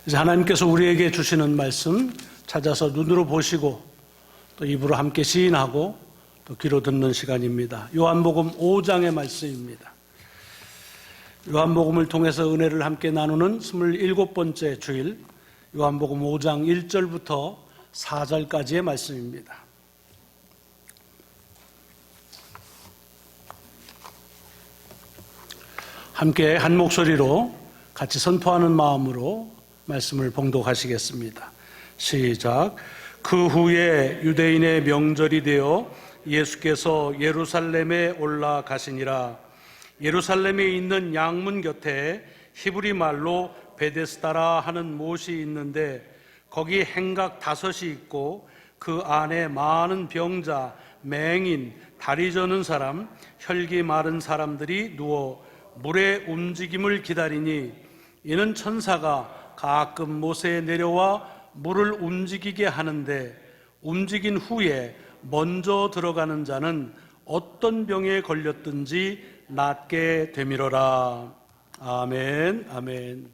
이제 하나님께서 우리에게 주시는 말씀 찾아서 눈으로 보시고 또 입으로 함께 시인하고 또 귀로 듣는 시간입니다. 요한복음 5장의 말씀입니다. 요한복음을 통해서 은혜를 함께 나누는 27번째 주일, 요한복음 5장 1절부터 4절까지의 말씀입니다. 함께 한 목소리로 같이 선포하는 마음으로 말씀을 봉독하시겠습니다. 시작. 그 후에 유대인의 명절이 되어 예수께서 예루살렘에 올라가시니라. 예루살렘에 있는 양문 곁에 히브리 말로 베데스다라 하는 못이 있는데 거기 행각 5이 있고 그 안에 많은 병자, 맹인, 다리 저는 사람, 혈기 마른 사람들이 누워 물의 움직임을 기다리니 이는 천사가 가끔 못에 내려와 물을 움직이게 하는데 움직인 후에 먼저 들어가는 자는 어떤 병에 걸렸든지 낫게 되미러라. 아멘, 아멘.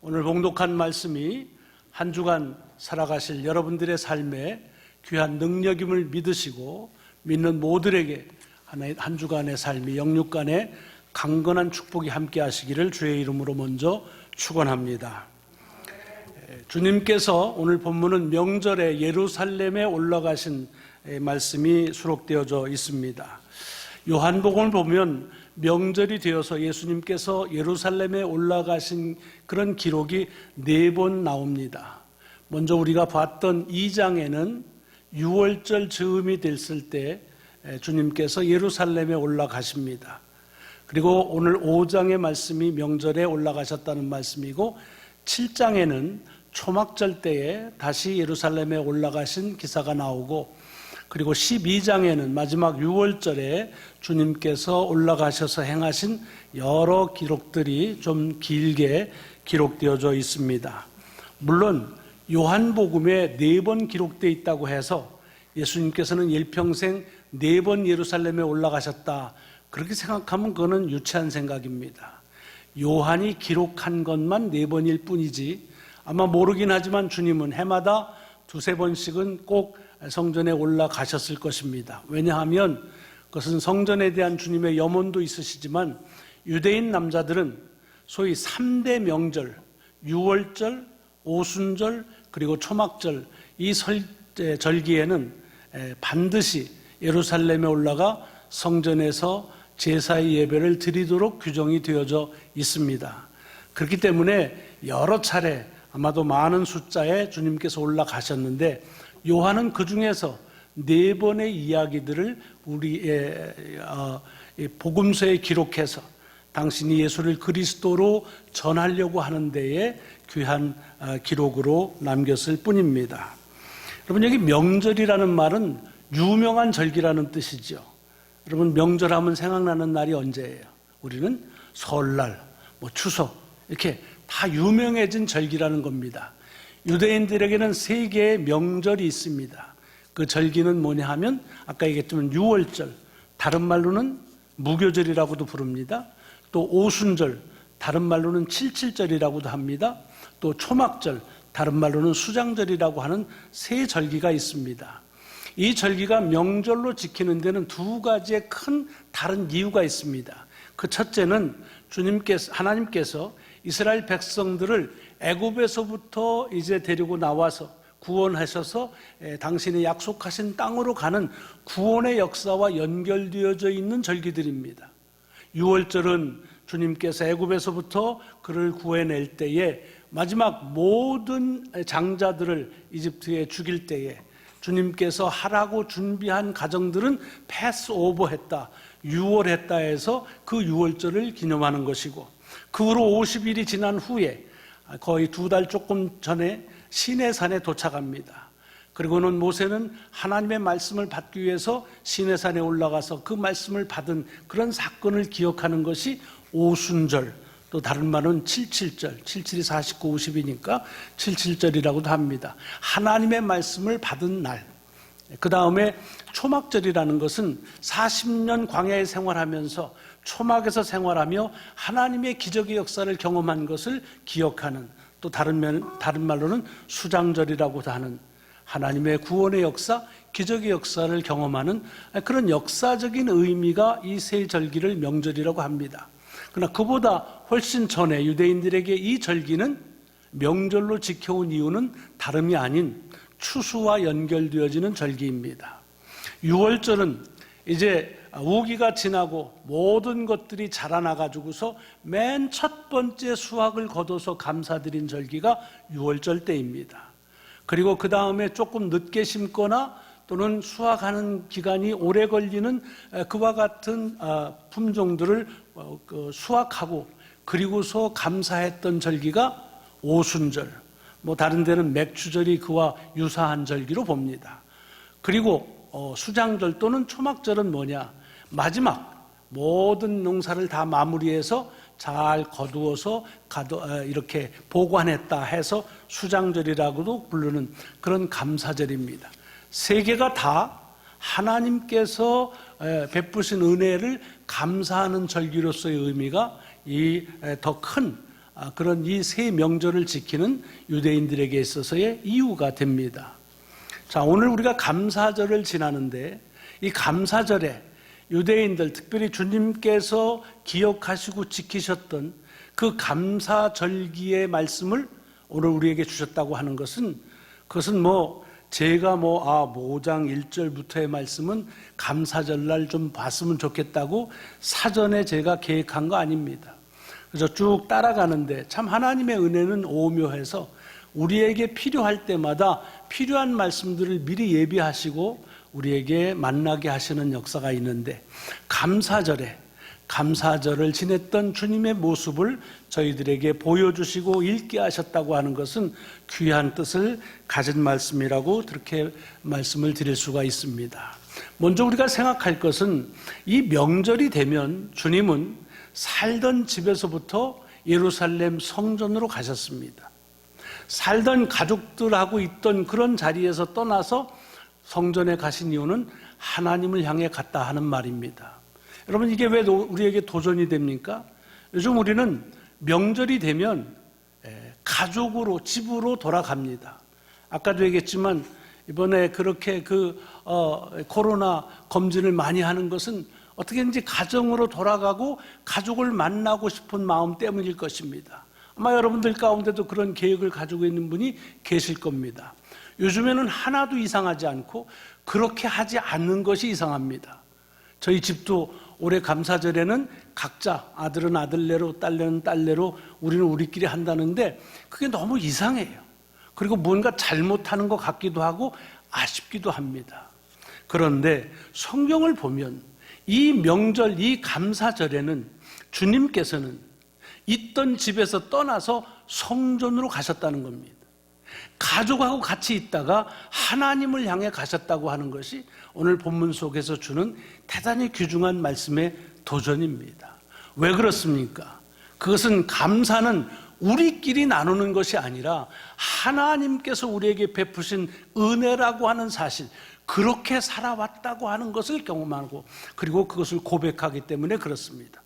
오늘 봉독한 말씀이 한 주간 살아가실 여러분들의 삶에 귀한 능력임을 믿으시고 믿는 모두에게 한 주간의 삶이 영육간에 강건한 축복이 함께 하시기를 주의 이름으로 먼저 축원합니다. 주님께서 오늘 본문은 명절에 예루살렘에 올라가신 말씀이 수록되어져 있습니다. 요한복음을 보면 명절이 되어서 예수님께서 예루살렘에 올라가신 그런 기록이 4번 나옵니다. 먼저 우리가 봤던 2장에는 유월절 즈음이 됐을 때 주님께서 예루살렘에 올라가십니다. 그리고 오늘 5장의 말씀이 명절에 올라가셨다는 말씀이고 7장에는 초막절 때에 다시 예루살렘에 올라가신 기사가 나오고 그리고 12장에는 마지막 유월절에 주님께서 올라가셔서 행하신 여러 기록들이 좀 길게 기록되어져 있습니다. 물론 요한복음에 4번 기록되어 있다고 해서 예수님께서는 일평생 4번 예루살렘에 올라가셨다, 그렇게 생각하면 그거는 유치한 생각입니다. 요한이 기록한 것만 4번일 뿐이지 아마 모르긴 하지만 주님은 해마다 2-3번씩은 꼭 성전에 올라가셨을 것입니다. 왜냐하면 그것은 성전에 대한 주님의 염원도 있으시지만 유대인 남자들은 소위 3대 명절, 유월절, 오순절 그리고 초막절, 이 절기에는 반드시 예루살렘에 올라가 성전에서 제사의 예배를 드리도록 규정이 되어져 있습니다. 그렇기 때문에 여러 차례 아마도 많은 숫자에 주님께서 올라가셨는데 요한은 그 중에서 4번의 이야기들을 우리의 복음서에 기록해서 당신이 예수를 그리스도로 전하려고 하는 데에 귀한 기록으로 남겼을 뿐입니다. 여러분, 여기 명절이라는 말은 유명한 절기라는 뜻이죠. 여러분, 명절하면 생각나는 날이 언제예요? 우리는 설날, 추석 이렇게 다 유명해진 절기라는 겁니다. 유대인들에게는 3개의 명절이 있습니다. 그 절기는 뭐냐 하면 아까 얘기했지만 유월절, 다른 말로는 무교절이라고도 부릅니다. 또 오순절, 다른 말로는 칠칠절이라고도 합니다. 또 초막절, 다른 말로는 수장절이라고 하는 3절기가 있습니다. 이 절기가 명절로 지키는 데는 2가지의 큰 다른 이유가 있습니다. 그 첫째는 하나님께서 이스라엘 백성들을 애굽에서부터 이제 데리고 나와서 구원하셔서 당신이 약속하신 땅으로 가는 구원의 역사와 연결되어져 있는 절기들입니다. 유월절은 주님께서 애굽에서부터 그를 구해낼 때에 마지막 모든 장자들을 이집트에 죽일 때에 주님께서 하라고 준비한 가정들은 패스오버했다, 유월했다 해서 그 유월절을 기념하는 것이고, 그 후로 50일이 지난 후에 거의 2달 조금 전에 시내산에 도착합니다. 그리고는 모세는 하나님의 말씀을 받기 위해서 시내산에 올라가서 그 말씀을 받은 그런 사건을 기억하는 것이 오순절, 또 다른 말은 칠칠절, 77이 49, 50이니까 칠칠절이라고도 합니다. 하나님의 말씀을 받은 날. 그 다음에 초막절이라는 것은 40년 광야에 생활하면서 초막에서 생활하며 하나님의 기적의 역사를 경험한 것을 기억하는, 또 다른 말로는 수장절이라고 하는 하나님의 구원의 역사, 기적의 역사를 경험하는 그런 역사적인 의미가 이 세 절기를 명절이라고 합니다. 그러나 그보다 훨씬 전에 유대인들에게 이 절기는 명절로 지켜온 이유는 다름이 아닌 추수와 연결되어지는 절기입니다. 6월절은 이제 우기가 지나고 모든 것들이 자라나가지고서 맨 첫 번째 수확을 거둬서 감사드린 절기가 6월절 때입니다. 그리고 그 다음에 조금 늦게 심거나 또는 수확하는 기간이 오래 걸리는 그와 같은 품종들을 수확하고 그리고서 감사했던 절기가 오순절, 다른 데는 맥추절이 그와 유사한 절기로 봅니다. 그리고 수장절 또는 초막절은 뭐냐? 마지막 모든 농사를 다 마무리해서 잘 거두어서 이렇게 보관했다 해서 수장절이라고도 부르는 그런 감사절입니다. 세 개가 다 하나님께서 베푸신 은혜를 감사하는 절기로서의 의미가 더 큰 그런 이 세 명절을 지키는 유대인들에게 있어서의 이유가 됩니다. 자, 오늘 우리가 감사절을 지나는데 이 감사절에 유대인들, 특별히 주님께서 기억하시고 지키셨던 그 감사절기의 말씀을 오늘 우리에게 주셨다고 하는 것은 그것은 제가 5장 1절부터의 말씀은 감사절날 좀 봤으면 좋겠다고 사전에 제가 계획한 거 아닙니다. 그래서 쭉 따라가는데 참 하나님의 은혜는 오묘해서 우리에게 필요할 때마다 필요한 말씀들을 미리 예비하시고 우리에게 만나게 하시는 역사가 있는데 감사절을 지냈던 주님의 모습을 저희들에게 보여주시고 읽게 하셨다고 하는 것은 귀한 뜻을 가진 말씀이라고 그렇게 말씀을 드릴 수가 있습니다. 먼저 우리가 생각할 것은 이 명절이 되면 주님은 살던 집에서부터 예루살렘 성전으로 가셨습니다. 살던 가족들하고 있던 그런 자리에서 떠나서 성전에 가신 이유는 하나님을 향해 갔다 하는 말입니다. 여러분, 이게 왜 우리에게 도전이 됩니까? 요즘 우리는 명절이 되면 가족으로 집으로 돌아갑니다. 아까도 얘기했지만 이번에 그렇게 코로나 검진을 많이 하는 것은 어떻게든지 가정으로 돌아가고 가족을 만나고 싶은 마음 때문일 것입니다. 아마 여러분들 가운데도 그런 계획을 가지고 있는 분이 계실 겁니다. 요즘에는 하나도 이상하지 않고 그렇게 하지 않는 것이 이상합니다. 저희 집도 올해 감사절에는 각자 아들은 아들내로 딸내는 딸내로 우리는 우리끼리 한다는데 그게 너무 이상해요. 그리고 뭔가 잘못하는 것 같기도 하고 아쉽기도 합니다. 그런데 성경을 보면 이 명절, 이 감사절에는 주님께서는 있던 집에서 떠나서 성전으로 가셨다는 겁니다. 가족하고 같이 있다가 하나님을 향해 가셨다고 하는 것이 오늘 본문 속에서 주는 대단히 귀중한 말씀의 도전입니다. 왜 그렇습니까? 그것은 감사는 우리끼리 나누는 것이 아니라 하나님께서 우리에게 베푸신 은혜라고 하는 사실, 그렇게 살아왔다고 하는 것을 경험하고 그리고 그것을 고백하기 때문에 그렇습니다.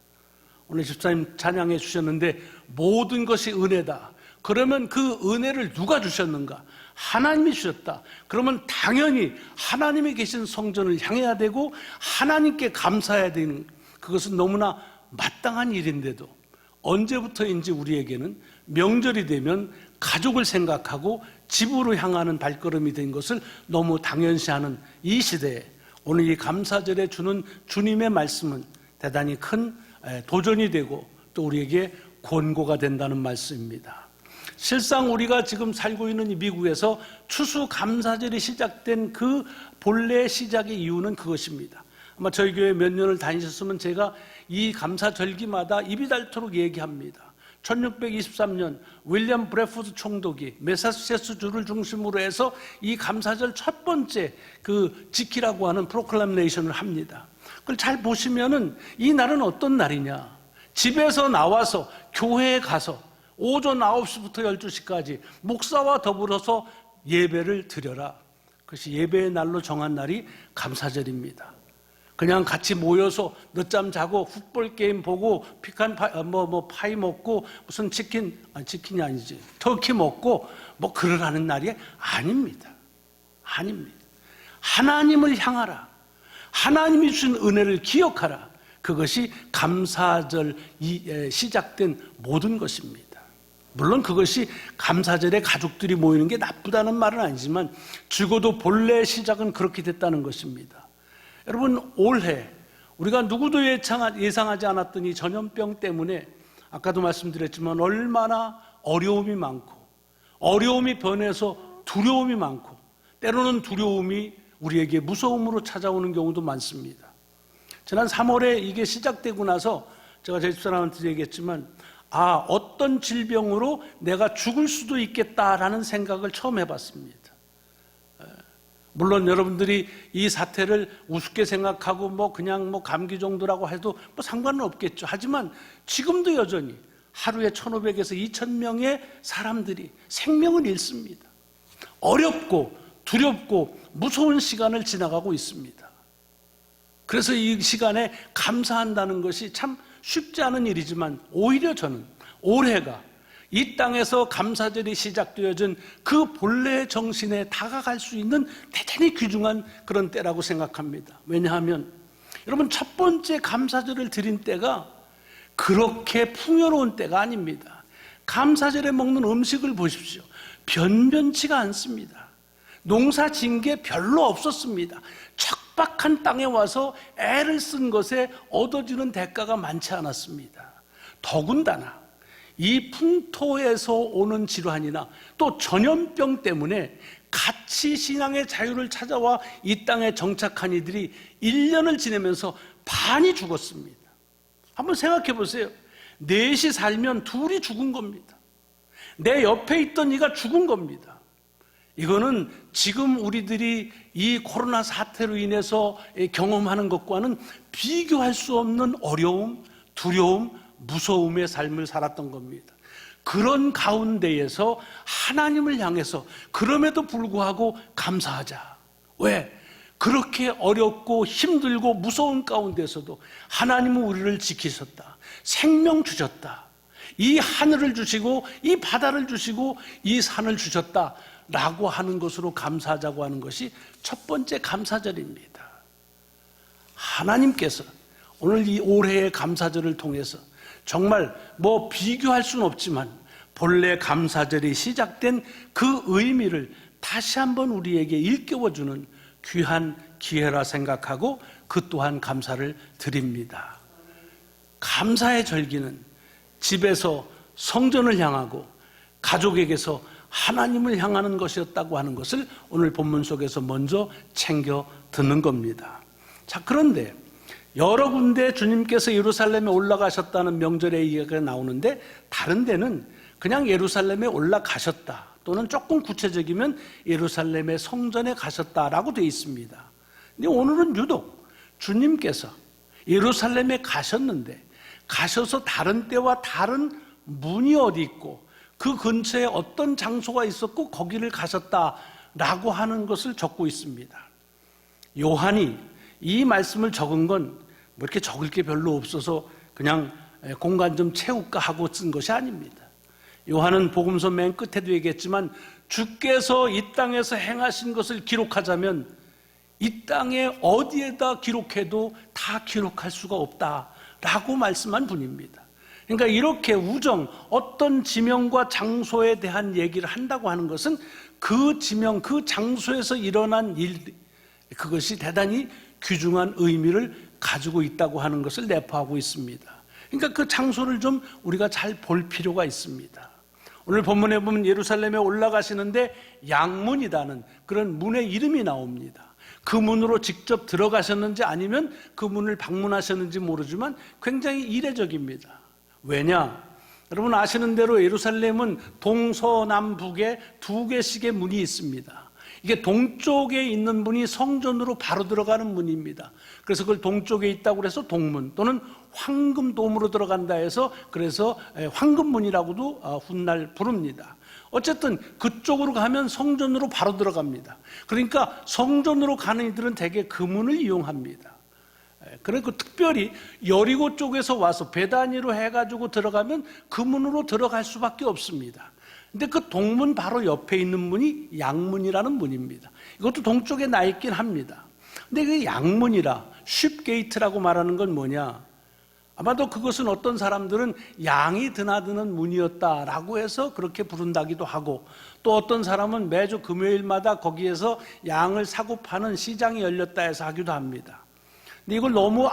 오늘 집사님 찬양해 주셨는데 모든 것이 은혜다. 그러면 그 은혜를 누가 주셨는가? 하나님이 주셨다. 그러면 당연히 하나님이 계신 성전을 향해야 되고 하나님께 감사해야 되는, 그것은 너무나 마땅한 일인데도 언제부터인지 우리에게는 명절이 되면 가족을 생각하고 집으로 향하는 발걸음이 된 것을 너무 당연시하는 이 시대에 오늘 이 감사절에 주는 주님의 말씀은 대단히 큰 도전이 되고 또 우리에게 권고가 된다는 말씀입니다. 실상 우리가 지금 살고 있는 이 미국에서 추수감사절이 시작된 그 본래 시작의 이유는 그것입니다. 아마 저희 교회 몇 년을 다니셨으면 제가 이 감사절기마다 입이 닳도록 얘기합니다. 1623년 윌리엄 브래포드 총독이 매사추세츠주를 중심으로 해서 이 감사절 첫 번째 지키라고 하는 프로클래메이션을 합니다. 그걸 잘 보시면은 이 날은 어떤 날이냐? 집에서 나와서 교회에 가서 오전 9시부터 12시까지 목사와 더불어서 예배를 드려라. 그것이 예배의 날로 정한 날이 감사절입니다. 그냥 같이 모여서 늦잠 자고 풋볼 게임 보고 파이 먹고 무슨 치킨이 아니지 터키 먹고 뭐 그러라는 날이 아닙니다. 아닙니다. 하나님을 향하라. 하나님이 주신 은혜를 기억하라. 그것이 감사절 시작된 모든 것입니다. 물론 그것이 감사절에 가족들이 모이는 게 나쁘다는 말은 아니지만 적어도 본래 시작은 그렇게 됐다는 것입니다. 여러분, 올해 우리가 누구도 예상하지 않았던 이 전염병 때문에 아까도 말씀드렸지만 얼마나 어려움이 많고 어려움이 변해서 두려움이 많고 때로는 두려움이 우리에게 무서움으로 찾아오는 경우도 많습니다. 지난 3월에 이게 시작되고 나서 제가 제 집사람한테 얘기했지만 어떤 질병으로 내가 죽을 수도 있겠다라는 생각을 처음 해봤습니다. 물론 여러분들이 이 사태를 우습게 생각하고 그냥 감기 정도라고 해도 상관은 없겠죠. 하지만 지금도 여전히 하루에 1,500에서 2,000명의 사람들이 생명을 잃습니다. 어렵고 두렵고 무서운 시간을 지나가고 있습니다. 그래서 이 시간에 감사한다는 것이 참 쉽지 않은 일이지만 오히려 저는 올해가 이 땅에서 감사절이 시작되어진 그 본래의 정신에 다가갈 수 있는 대단히 귀중한 그런 때라고 생각합니다. 왜냐하면 여러분, 첫 번째 감사절을 드린 때가 그렇게 풍요로운 때가 아닙니다. 감사절에 먹는 음식을 보십시오. 변변치가 않습니다. 농사 지은 게 별로 없었습니다. 척박한 땅에 와서 애를 쓴 것에 얻어지는 대가가 많지 않았습니다. 더군다나 이 풍토에서 오는 질환이나 또 전염병 때문에 같이 신앙의 자유를 찾아와 이 땅에 정착한 이들이 1년을 지내면서 반이 죽었습니다. 한번 생각해 보세요. 넷이 살면 둘이 죽은 겁니다. 내 옆에 있던 이가 죽은 겁니다. 이거는 지금 우리들이 이 코로나 사태로 인해서 경험하는 것과는 비교할 수 없는 어려움, 두려움, 무서움의 삶을 살았던 겁니다. 그런 가운데에서 하나님을 향해서 그럼에도 불구하고 감사하자. 왜? 그렇게 어렵고 힘들고 무서운 가운데서도 하나님은 우리를 지키셨다. 생명 주셨다. 이 하늘을 주시고 이 바다를 주시고 이 산을 주셨다 라고 하는 것으로 감사하자고 하는 것이 첫 번째 감사절입니다. 하나님께서 오늘 이 올해의 감사절을 통해서 정말 비교할 수는 없지만 본래 감사절이 시작된 그 의미를 다시 한번 우리에게 일깨워주는 귀한 기회라 생각하고 그 또한 감사를 드립니다. 감사의 절기는 집에서 성전을 향하고 가족에게서 하나님을 향하는 것이었다고 하는 것을 오늘 본문 속에서 먼저 챙겨 듣는 겁니다. 자, 그런데 여러 군데 주님께서 예루살렘에 올라가셨다는 명절의 이야기가 나오는데 다른 데는 그냥 예루살렘에 올라가셨다 또는 조금 구체적이면 예루살렘의 성전에 가셨다라고 되어 있습니다. 근데 오늘은 유독 주님께서 예루살렘에 가셨는데 가셔서 다른 때와 다른 문이 어디 있고 그 근처에 어떤 장소가 있었고 거기를 가셨다라고 하는 것을 적고 있습니다. 요한이 이 말씀을 적은 건 이렇게 적을 게 별로 없어서 그냥 공간 좀 채울까 하고 쓴 것이 아닙니다. 요한은 복음서 맨 끝에도 얘기했지만 주께서 이 땅에서 행하신 것을 기록하자면 이 땅에 어디에다 기록해도 다 기록할 수가 없다라고 말씀한 분입니다. 그러니까 이렇게 어떤 지명과 장소에 대한 얘기를 한다고 하는 것은 그 지명, 그 장소에서 일어난 일, 그것이 대단히 귀중한 의미를 가지고 있다고 하는 것을 내포하고 있습니다. 그러니까 그 장소를 좀 우리가 잘 볼 필요가 있습니다. 오늘 본문에 보면 예루살렘에 올라가시는데 양문이라는 그런 문의 이름이 나옵니다. 그 문으로 직접 들어가셨는지 아니면 그 문을 방문하셨는지 모르지만 굉장히 이례적입니다. 왜냐? 여러분 아시는 대로 예루살렘은 동서남북에 2개씩의 문이 있습니다. 이게 동쪽에 있는 문이 성전으로 바로 들어가는 문입니다. 그래서 그걸 동쪽에 있다고 해서 동문 또는 황금돔으로 들어간다 해서 그래서 황금문이라고도 훗날 부릅니다. 어쨌든 그쪽으로 가면 성전으로 바로 들어갑니다. 그러니까 성전으로 가는 이들은 대개 그 문을 이용합니다. 그리고 특별히 여리고 쪽에서 와서 베다니로 해가지고 들어가면 그 문으로 들어갈 수밖에 없습니다. 근데 그 동문 바로 옆에 있는 문이 양문이라는 문입니다. 이것도 동쪽에 나 있긴 합니다. 근데 그 양문이라 쉽게이트라고 말하는 건 뭐냐? 아마도 그것은 어떤 사람들은 양이 드나드는 문이었다라고 해서 그렇게 부른다기도 하고, 또 어떤 사람은 매주 금요일마다 거기에서 양을 사고 파는 시장이 열렸다 해서 하기도 합니다. 근데 이걸 너무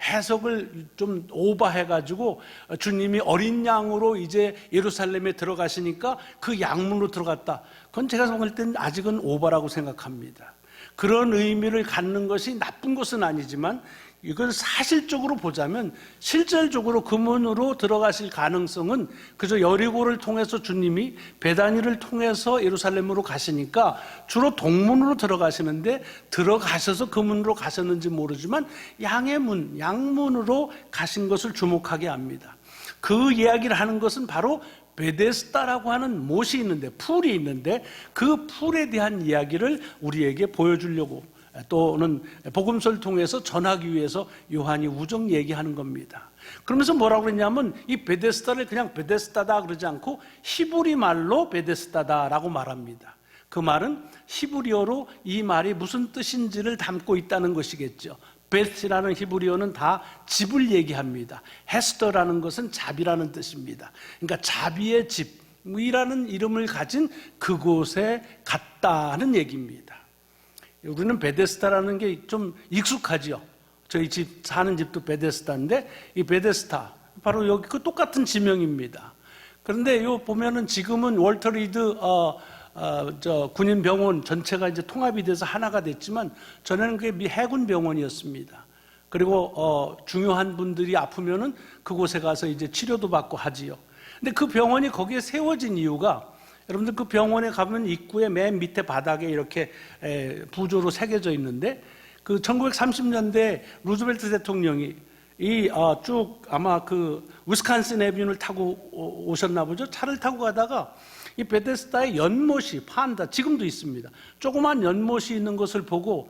해석을 좀 오버해가지고 주님이 어린 양으로 이제 예루살렘에 들어가시니까 그 양문으로 들어갔다. 그건 제가 생각할 때는 아직은 오버라고 생각합니다. 그런 의미를 갖는 것이 나쁜 것은 아니지만 이건 사실적으로 보자면 실질적으로 그 문으로 들어가실 가능성은 그저 여리고를 통해서 주님이 베다니를 통해서 예루살렘으로 가시니까 주로 동문으로 들어가시는데, 들어가셔서 그 문으로 가셨는지 모르지만 양의 문, 양문으로 가신 것을 주목하게 합니다. 그 이야기를 하는 것은 바로 베데스다라고 하는 못이 있는데, 풀이 있는데 그 풀에 대한 이야기를 우리에게 보여주려고, 또는 복음서를 통해서 전하기 위해서 요한이 우정 얘기하는 겁니다. 그러면서 뭐라고 그랬냐면 이 베데스다를 그냥 베데스다다 그러지 않고 히브리 말로 베데스다다라고 말합니다. 그 말은 히브리어로 이 말이 무슨 뜻인지를 담고 있다는 것이겠죠. 베스라는 히브리어는 다 집을 얘기합니다. 헤스더라는 것은 자비라는 뜻입니다. 그러니까 자비의 집이라는 이름을 가진 그곳에 갔다는 얘기입니다. 우리는 베데스다라는 게 좀 익숙하지요. 저희 집 사는 집도 베데스다인데 이 베데스다 바로 여기 그 똑같은 지명입니다. 그런데 요 보면은 지금은 월터 리드 군인 병원 전체가 이제 통합이 돼서 하나가 됐지만 전에는 그게 미 해군 병원이었습니다. 그리고 중요한 분들이 아프면은 그곳에 가서 이제 치료도 받고 하지요. 근데 그 병원이 거기에 세워진 이유가, 여러분들 그 병원에 가면 입구에 맨 밑에 바닥에 이렇게 부조로 새겨져 있는데, 그 1930년대 루즈벨트 대통령이 쭉 아마 그 위스콘신 애비뉴를 타고 오셨나 보죠. 차를 타고 가다가 이 베데스다의 연못이 판다, 지금도 있습니다. 조그만 연못이 있는 것을 보고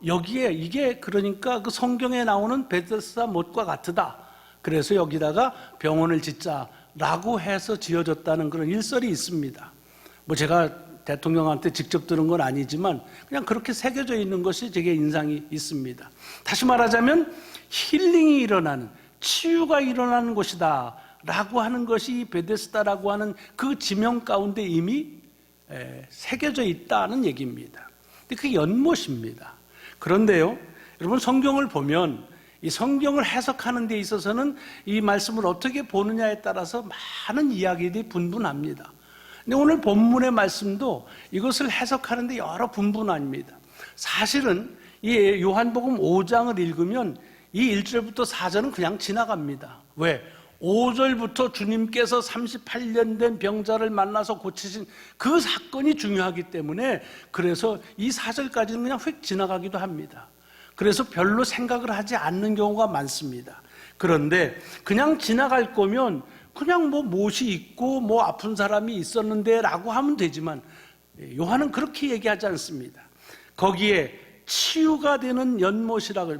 여기에 이게 그러니까 그 성경에 나오는 베데스다 못과 같으다. 그래서 여기다가 병원을 짓자라고 해서 지어졌다는 그런 일설이 있습니다. 뭐 제가 대통령한테 직접 들은 건 아니지만 그냥 그렇게 새겨져 있는 것이 되게 인상이 있습니다. 다시 말하자면 힐링이 일어나는, 치유가 일어나는 곳이다 라고 하는 것이 베데스다라고 하는 그 지명 가운데 이미 새겨져 있다는 얘기입니다. 근데 그게 연못입니다. 그런데요, 여러분 성경을 보면 이 성경을 해석하는 데 있어서는 이 말씀을 어떻게 보느냐에 따라서 많은 이야기들이 분분합니다. 근데 오늘 본문의 말씀도 이것을 해석하는 데 여러 분분합니다. 사실은 이 요한복음 5장을 읽으면 이 1절부터 4절은 그냥 지나갑니다. 왜? 5절부터 주님께서 38년 된 병자를 만나서 고치신 그 사건이 중요하기 때문에, 그래서 이 4절까지는 그냥 휙 지나가기도 합니다. 그래서 별로 생각을 하지 않는 경우가 많습니다. 그런데 그냥 지나갈 거면 그냥 뭐 못이 있고 뭐 아픈 사람이 있었는데 라고 하면 되지만, 요한은 그렇게 얘기하지 않습니다. 거기에 치유가 되는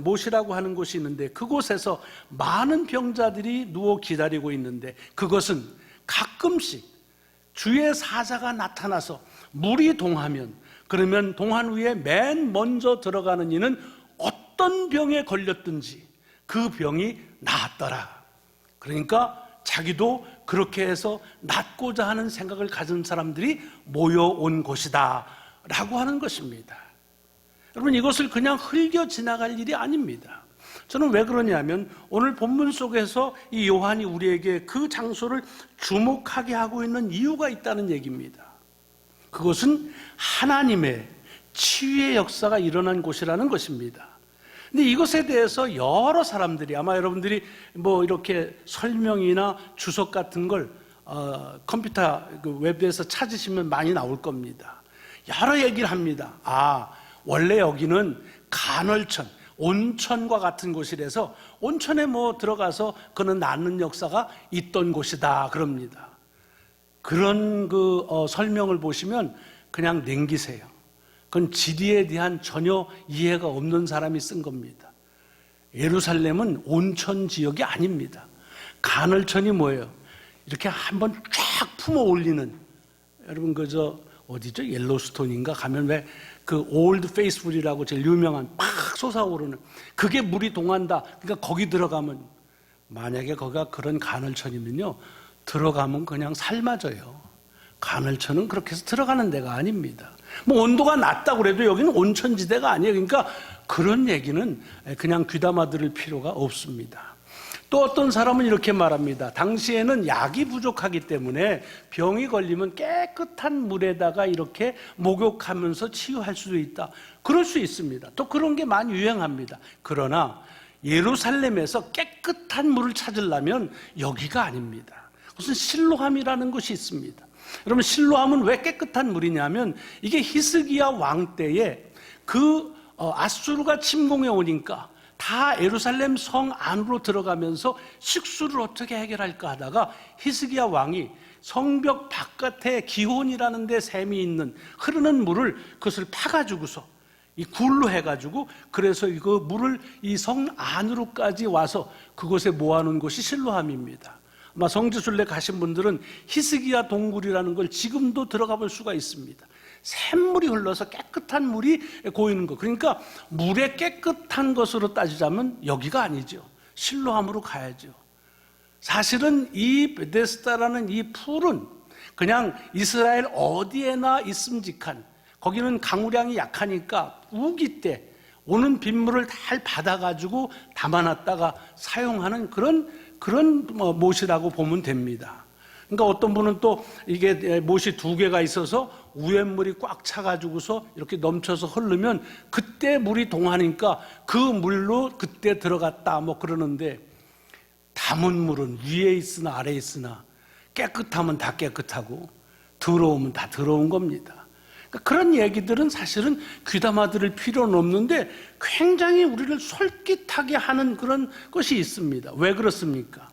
못이라고 하는 곳이 있는데, 그곳에서 많은 병자들이 누워 기다리고 있는데, 그것은 가끔씩 주의 사자가 나타나서 물이 동하면, 그러면 동한 위에 맨 먼저 들어가는 이는 어떤 병에 걸렸든지 그 병이 나았더라. 그러니까 자기도 그렇게 해서 낫고자 하는 생각을 가진 사람들이 모여온 곳이다 라고 하는 것입니다. 여러분, 이것을 그냥 흘겨 지나갈 일이 아닙니다. 저는 왜 그러냐면 오늘 본문 속에서 이 요한이 우리에게 그 장소를 주목하게 하고 있는 이유가 있다는 얘기입니다. 그것은 하나님의 치유의 역사가 일어난 곳이라는 것입니다. 근데 이것에 대해서 여러 사람들이, 아마 여러분들이 뭐 이렇게 설명이나 주석 같은 걸 컴퓨터 웹에서 찾으시면 많이 나올 겁니다. 여러 얘기를 합니다. 원래 여기는 간헐천, 온천과 같은 곳이라서 온천에 뭐 들어가서 그는 낫는 역사가 있던 곳이다 그럽니다. 그런 설명을 보시면 그냥 냉기세요. 그건 지리에 대한 전혀 이해가 없는 사람이 쓴 겁니다. 예루살렘은 온천 지역이 아닙니다. 간헐천이 뭐예요? 이렇게 한번 쫙 품어 올리는, 여러분 그저 어디죠? 옐로스톤인가 가면 왜 그 올드 페이스풀이라고 제일 유명한 막 솟아오르는, 그게 물이 동한다. 그러니까 거기 들어가면, 만약에 거기가 그런 간헐천이면요, 들어가면 그냥 삶아져요. 간헐천은 그렇게 해서 들어가는 데가 아닙니다. 뭐 온도가 낮다고 그래도 여기는 온천지대가 아니에요. 그러니까 그런 얘기는 그냥 귀담아 들을 필요가 없습니다. 또 어떤 사람은 이렇게 말합니다. 당시에는 약이 부족하기 때문에 병이 걸리면 깨끗한 물에다가 이렇게 목욕하면서 치유할 수도 있다. 그럴 수 있습니다. 또 그런 게 많이 유행합니다. 그러나 예루살렘에서 깨끗한 물을 찾으려면 여기가 아닙니다. 무슨 실로함이라는 곳이 있습니다. 여러분, 실로함은 왜 깨끗한 물이냐면, 이게 히스기야 왕 때에 아수르가 침공해 오니까 다 예루살렘 성 안으로 들어가면서 식수를 어떻게 해결할까 하다가 히스기야 왕이 성벽 바깥에 기혼이라는 데 샘이 있는 흐르는 물을, 그것을 파가지고서 이 굴로 해가지고, 그래서 그 물을 이 성 안으로까지 와서 그곳에 모아놓은 곳이 실로함입니다. 아마 성지순례 가신 분들은 히스기야 동굴이라는 걸 지금도 들어가 볼 수가 있습니다. 샘물이 흘러서 깨끗한 물이 고이는 것. 그러니까 물의 깨끗한 것으로 따지자면 여기가 아니죠. 실로함으로 가야죠. 사실은 이 베데스다라는 이 풀은 그냥 이스라엘 어디에나 있음직한, 거기는 강우량이 약하니까 우기 때 오는 빗물을 잘 받아가지고 담아놨다가 사용하는 그런 못이라고 보면 됩니다. 그러니까 어떤 분은 또 이게 못이 두 개가 있어서 위에 물이 꽉 차가지고서 이렇게 넘쳐서 흐르면 그때 물이 동하니까 그 물로 그때 들어갔다 뭐 그러는데, 담은 물은 위에 있으나 아래에 있으나 깨끗하면 다 깨끗하고 더러우면 다 더러운 겁니다. 그러니까 그런 얘기들은 사실은 귀담아 들을 필요는 없는데 굉장히 우리를 솔깃하게 하는 그런 것이 있습니다. 왜 그렇습니까?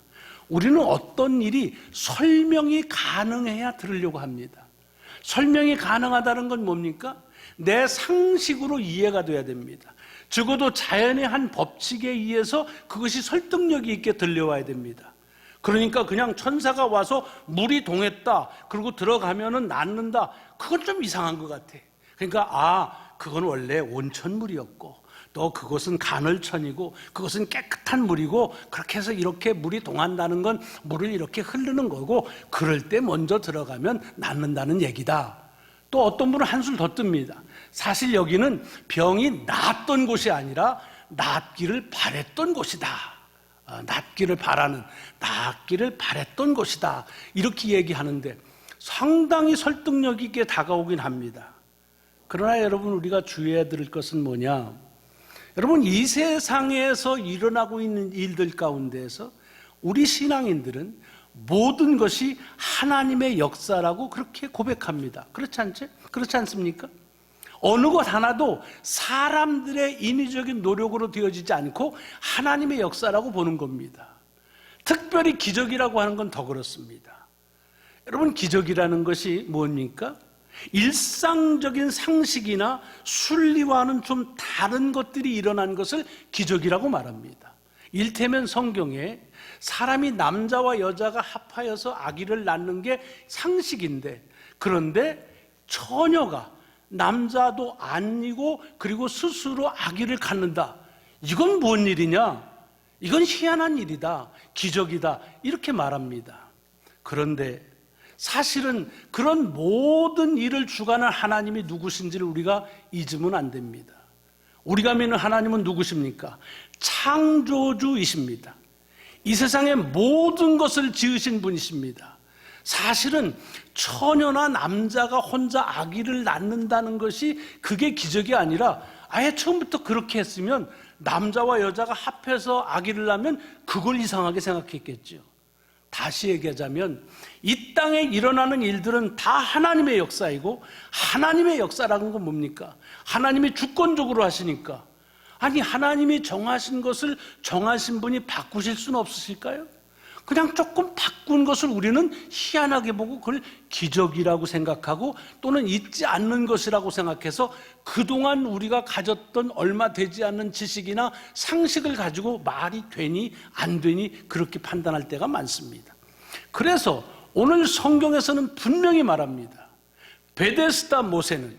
우리는 어떤 일이 설명이 가능해야 들으려고 합니다. 설명이 가능하다는 건 뭡니까? 내 상식으로 이해가 돼야 됩니다. 적어도 자연의 한 법칙에 의해서 그것이 설득력이 있게 들려와야 됩니다. 그러니까 그냥 천사가 와서 물이 동했다, 그리고 들어가면은 낫는다, 그건 좀 이상한 것 같아. 그러니까 그건 원래 온천물이었고 또 그것은 간헐천이고 그것은 깨끗한 물이고, 그렇게 해서 이렇게 물이 동한다는 건 물을 이렇게 흐르는 거고, 그럴 때 먼저 들어가면 낫는다는 얘기다. 또 어떤 분은 한술 더 뜹니다. 사실 여기는 병이 낫던 곳이 아니라 낫기를 바랬던 곳이다. 낫기를 바랬던 곳이다. 이렇게 얘기하는데 상당히 설득력 있게 다가오긴 합니다. 그러나 여러분, 우리가 주의해야 될 것은 뭐냐? 여러분, 이 세상에서 일어나고 있는 일들 가운데에서 우리 신앙인들은 모든 것이 하나님의 역사라고 그렇게 고백합니다. 그렇지 않습니까? 어느 것 하나도 사람들의 인위적인 노력으로 되어지지 않고 하나님의 역사라고 보는 겁니다. 특별히 기적이라고 하는 건 더 그렇습니다. 여러분, 기적이라는 것이 뭡니까? 일상적인 상식이나 순리와는 좀 다른 것들이 일어난 것을 기적이라고 말합니다. 일테면 성경에 사람이 남자와 여자가 합하여서 아기를 낳는 게 상식인데, 그런데 처녀가 남자도 아니고 그리고 스스로 아기를 갖는다. 이건 뭔 일이냐? 이건 희한한 일이다. 기적이다. 이렇게 말합니다. 그런데 사실은 그런 모든 일을 주관한 하나님이 누구신지를 우리가 잊으면 안 됩니다. 우리가 믿는 하나님은 누구십니까? 창조주이십니다. 이 세상의 모든 것을 지으신 분이십니다. 사실은 처녀나 남자가 혼자 아기를 낳는다는 것이 그게 기적이 아니라, 아예 처음부터 그렇게 했으면 남자와 여자가 합해서 아기를 낳으면 그걸 이상하게 생각했겠죠. 다시 얘기하자면 이 땅에 일어나는 일들은 다 하나님의 역사이고, 하나님의 역사라는 건 뭡니까? 하나님이 주권적으로 하시니까, 아니 하나님이 정하신 것을 정하신 분이 바꾸실 수는 없으실까요? 그냥 조금 바꾼 것을 우리는 희한하게 보고 그걸 기적이라고 생각하고 또는 있지 않는 것이라고 생각해서 그동안 우리가 가졌던 얼마 되지 않는 지식이나 상식을 가지고 말이 되니 안 되니 그렇게 판단할 때가 많습니다. 그래서 오늘 성경에서는 분명히 말합니다. 베데스다 못에는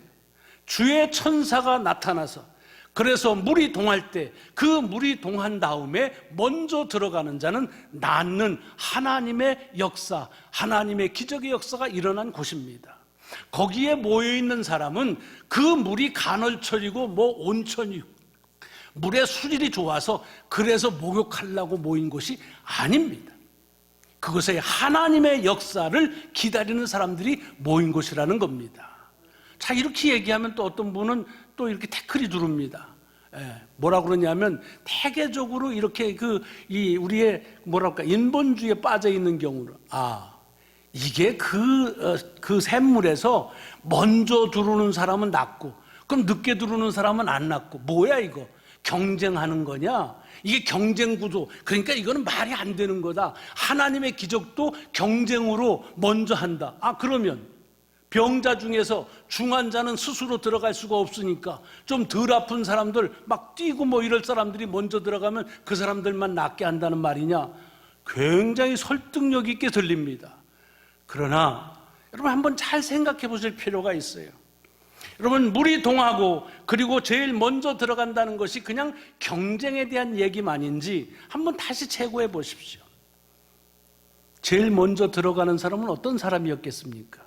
주의 천사가 나타나서 그래서 물이 동할 때 그 물이 동한 다음에 먼저 들어가는 자는 낳는 하나님의 역사, 하나님의 기적의 역사가 일어난 곳입니다. 거기에 모여있는 사람은 그 물이 간헐천이고 온천이고 물의 수질이 좋아서 그래서 목욕하려고 모인 곳이 아닙니다. 그것에 하나님의 역사를 기다리는 사람들이 모인 곳이라는 겁니다. 자, 이렇게 얘기하면 또 어떤 분은 또 이렇게 태클이 두릅니다. 뭐라 그러냐면 대개적으로 이렇게 우리의 인본주의에 빠져 있는 경우는 이게 그 샘물에서 먼저 들어오는 사람은 낫고 그럼 늦게 들어오는 사람은 안 낫고 뭐야 이거 경쟁하는 거냐? 이게 경쟁 구도. 그러니까 이거는 말이 안 되는 거다. 하나님의 기적도 경쟁으로 먼저 한다. 그러면 병자 중에서 중한 자는 스스로 들어갈 수가 없으니까 좀 덜 아픈 사람들 막 뛰고 이럴 사람들이 먼저 들어가면 그 사람들만 낫게 한다는 말이냐? 굉장히 설득력 있게 들립니다. 그러나 여러분 한번 잘 생각해 보실 필요가 있어요. 여러분 물이 동하고 그리고 제일 먼저 들어간다는 것이 그냥 경쟁에 대한 얘기만인지 한번 다시 체고해 보십시오. 제일 먼저 들어가는 사람은 어떤 사람이었겠습니까?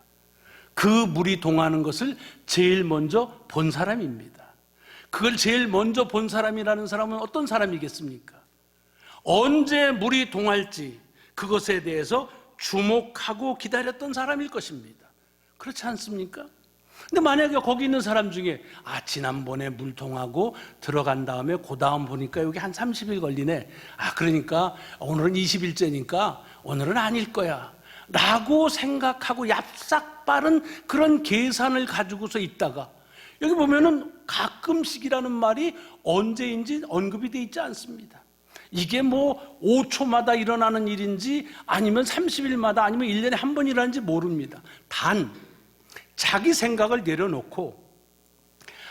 그 물이 동하는 것을 제일 먼저 본 사람입니다. 그걸 제일 먼저 본 사람이라는 사람은 어떤 사람이겠습니까? 언제 물이 동할지 그것에 대해서 주목하고 기다렸던 사람일 것입니다. 그렇지 않습니까? 근데 만약에 거기 있는 사람 중에 지난번에 물 동하고 들어간 다음에 그 다음 보니까 여기 한 30일 걸리네. 그러니까 오늘은 20일째니까 오늘은 아닐 거야 라고 생각하고 얍싹 빠른 그런 계산을 가지고서 있다가 여기 보면은 가끔씩이라는 말이 언제인지 언급이 되어 있지 않습니다. 이게 5초마다 일어나는 일인지 아니면 30일마다 아니면 1년에 한 번 일어나는지 모릅니다. 단 자기 생각을 내려놓고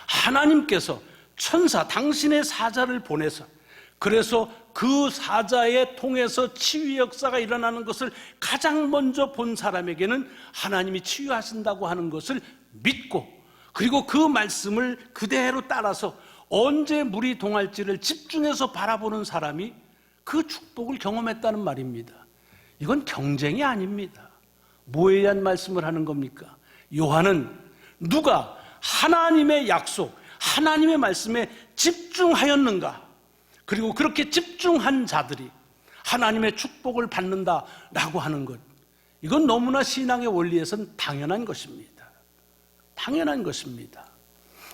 하나님께서 천사 당신의 사자를 보내서 그래서 그 사자에 통해서 치유 역사가 일어나는 것을 가장 먼저 본 사람에게는 하나님이 치유하신다고 하는 것을 믿고 그리고 그 말씀을 그대로 따라서 언제 물이 동할지를 집중해서 바라보는 사람이 그 축복을 경험했다는 말입니다. 이건 경쟁이 아닙니다. 뭐에 대한 말씀을 하는 겁니까? 요한은 누가 하나님의 약속, 하나님의 말씀에 집중하였는가? 그리고 그렇게 집중한 자들이 하나님의 축복을 받는다라고 하는 것, 이건 너무나 신앙의 원리에서는 당연한 것입니다. 당연한 것입니다.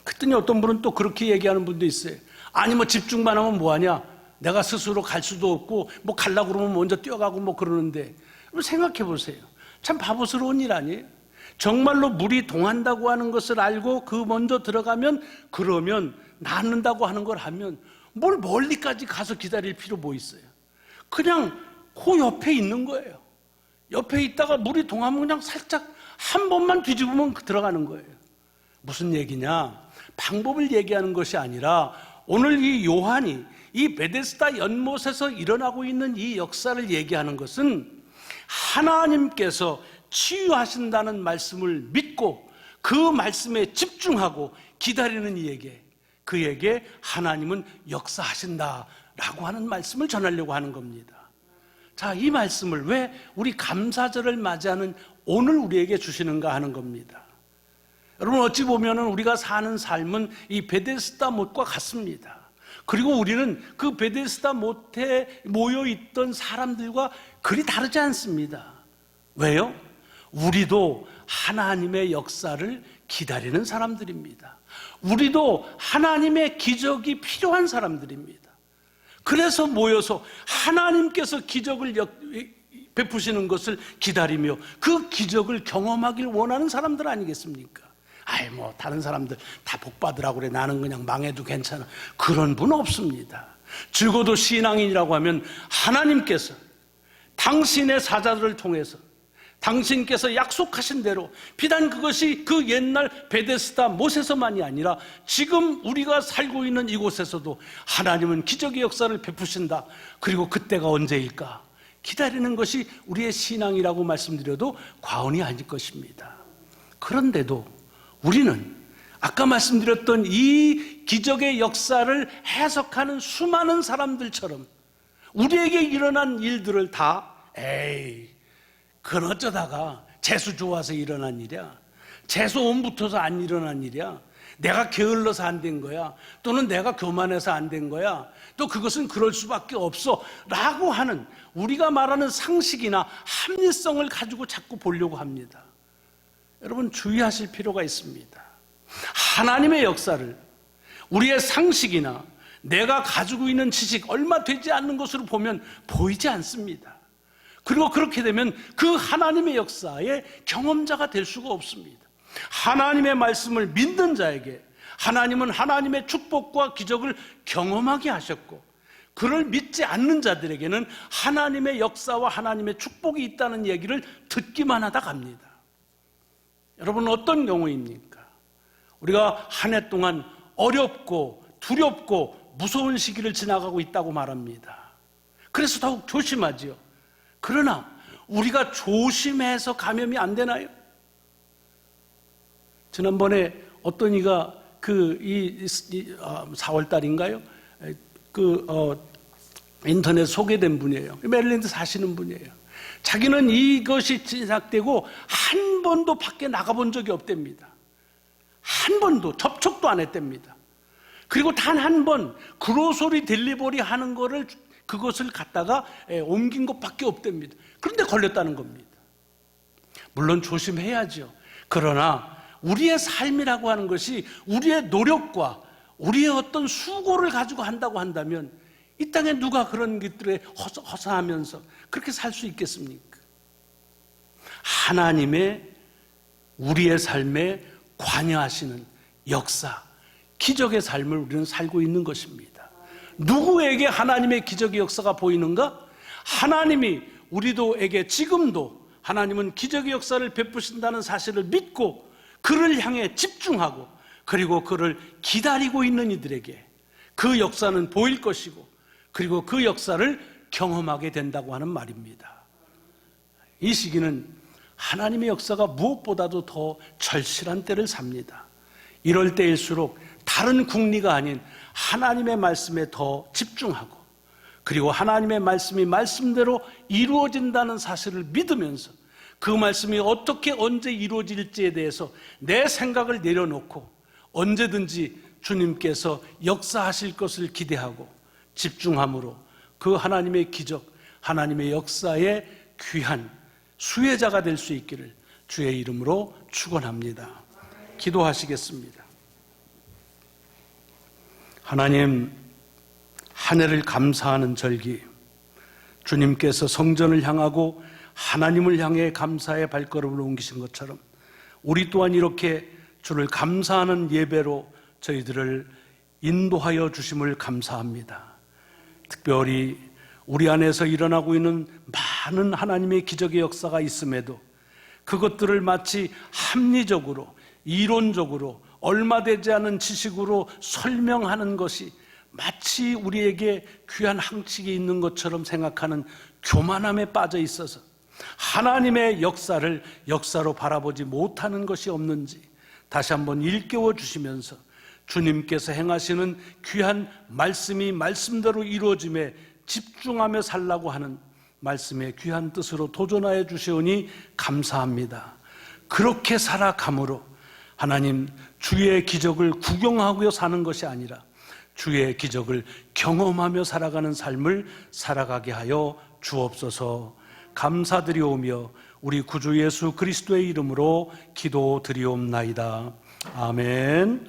그랬더니 어떤 분은 또 그렇게 얘기하는 분도 있어요. 집중만 하면 뭐하냐? 내가 스스로 갈 수도 없고 가려고 그러면 먼저 뛰어가고 그러는데 생각해 보세요. 참 바보스러운 일 아니에요? 정말로 물이 동한다고 하는 것을 알고 그 먼저 들어가면 그러면 낫는다고 하는 걸 하면 뭘 멀리까지 가서 기다릴 필요 뭐 있어요? 그냥 그 옆에 있는 거예요. 옆에 있다가 물이 동하면 그냥 살짝 한 번만 뒤집으면 들어가는 거예요. 무슨 얘기냐? 방법을 얘기하는 것이 아니라 오늘 이 요한이 이 베데스다 연못에서 일어나고 있는 이 역사를 얘기하는 것은 하나님께서 치유하신다는 말씀을 믿고 그 말씀에 집중하고 기다리는 이에게 그에게 하나님은 역사하신다라고 하는 말씀을 전하려고 하는 겁니다. 자, 이 말씀을 왜 우리 감사절을 맞이하는 오늘 우리에게 주시는가 하는 겁니다. 여러분 어찌 보면 우리가 사는 삶은 이 베데스다 못과 같습니다. 그리고 우리는 그 베데스다 못에 모여있던 사람들과 그리 다르지 않습니다. 왜요? 우리도 하나님의 역사를 기다리는 사람들입니다. 우리도 하나님의 기적이 필요한 사람들입니다. 그래서 모여서 하나님께서 기적을 베푸시는 것을 기다리며 그 기적을 경험하길 원하는 사람들 아니겠습니까? 다른 사람들 다 복 받으라고 그래. 나는 그냥 망해도 괜찮아. 그런 분 없습니다. 적어도 신앙인이라고 하면 하나님께서 당신의 사자들을 통해서 당신께서 약속하신 대로 비단 그것이 그 옛날 베데스다 못에서만이 아니라 지금 우리가 살고 있는 이곳에서도 하나님은 기적의 역사를 베푸신다. 그리고 그때가 언제일까? 기다리는 것이 우리의 신앙이라고 말씀드려도 과언이 아닐 것입니다. 그런데도 우리는 아까 말씀드렸던 이 기적의 역사를 해석하는 수많은 사람들처럼 우리에게 일어난 일들을 다 그건 어쩌다가 재수 좋아서 일어난 일이야, 재수 온 붙어서 안 일어난 일이야, 내가 게을러서 안 된 거야, 또는 내가 교만해서 안 된 거야, 또 그것은 그럴 수밖에 없어 라고 하는 우리가 말하는 상식이나 합리성을 가지고 자꾸 보려고 합니다. 여러분 주의하실 필요가 있습니다. 하나님의 역사를 우리의 상식이나 내가 가지고 있는 지식 얼마 되지 않는 것으로 보면 보이지 않습니다. 그리고 그렇게 되면 그 하나님의 역사의 경험자가 될 수가 없습니다. 하나님의 말씀을 믿는 자에게 하나님은 하나님의 축복과 기적을 경험하게 하셨고, 그를 믿지 않는 자들에게는 하나님의 역사와 하나님의 축복이 있다는 얘기를 듣기만 하다 갑니다. 여러분 어떤 경우입니까? 우리가 한 해 동안 어렵고 두렵고 무서운 시기를 지나가고 있다고 말합니다. 그래서 더욱 조심하지요. 그러나 우리가 조심해서 감염이 안 되나요? 지난번에 어떤 이가 4월 달인가요? 인터넷 소개된 분이에요. 메릴랜드 사시는 분이에요. 자기는 이것이 시작되고 한 번도 밖에 나가본 적이 없답니다. 한 번도 접촉도 안 했답니다. 그리고 단 한 번 그로소리 딜리버리 하는 거를 그것을 갖다가 옮긴 것밖에 없답니다. 그런데 걸렸다는 겁니다. 물론 조심해야죠. 그러나 우리의 삶이라고 하는 것이 우리의 노력과 우리의 어떤 수고를 가지고 한다고 한다면 이 땅에 누가 그런 것들에 허사하면서 그렇게 살 수 있겠습니까? 하나님의 우리의 삶에 관여하시는 역사, 기적의 삶을 우리는 살고 있는 것입니다. 누구에게 하나님의 기적의 역사가 보이는가? 하나님이 우리도에게 지금도 하나님은 기적의 역사를 베푸신다는 사실을 믿고 그를 향해 집중하고 그리고 그를 기다리고 있는 이들에게 그 역사는 보일 것이고 그리고 그 역사를 경험하게 된다고 하는 말입니다. 이 시기는 하나님의 역사가 무엇보다도 더 절실한 때를 삽니다. 이럴 때일수록 다른 궁리가 아닌 하나님의 말씀에 더 집중하고 그리고 하나님의 말씀이 말씀대로 이루어진다는 사실을 믿으면서 그 말씀이 어떻게 언제 이루어질지에 대해서 내 생각을 내려놓고 언제든지 주님께서 역사하실 것을 기대하고 집중함으로 그 하나님의 기적, 하나님의 역사의 귀한 수혜자가 될 수 있기를 주의 이름으로 축원합니다. 기도하시겠습니다. 하나님, 한 해를 감사하는 절기, 주님께서 성전을 향하고 하나님을 향해 감사의 발걸음을 옮기신 것처럼 우리 또한 이렇게 주를 감사하는 예배로 저희들을 인도하여 주심을 감사합니다. 특별히 우리 안에서 일어나고 있는 많은 하나님의 기적의 역사가 있음에도 그것들을 마치 합리적으로, 이론적으로, 얼마 되지 않은 지식으로 설명하는 것이 마치 우리에게 귀한 항칙이 있는 것처럼 생각하는 교만함에 빠져 있어서 하나님의 역사를 역사로 바라보지 못하는 것이 없는지 다시 한번 일깨워 주시면서 주님께서 행하시는 귀한 말씀이 말씀대로 이루어짐에 집중하며 살라고 하는 말씀의 귀한 뜻으로 도전하여 주시오니 감사합니다. 그렇게 살아감으로 하나님, 주의 기적을 구경하고 사는 것이 아니라 주의 기적을 경험하며 살아가는 삶을 살아가게 하여 주옵소서. 감사드리오며 우리 구주 예수 그리스도의 이름으로 기도드리옵나이다. 아멘.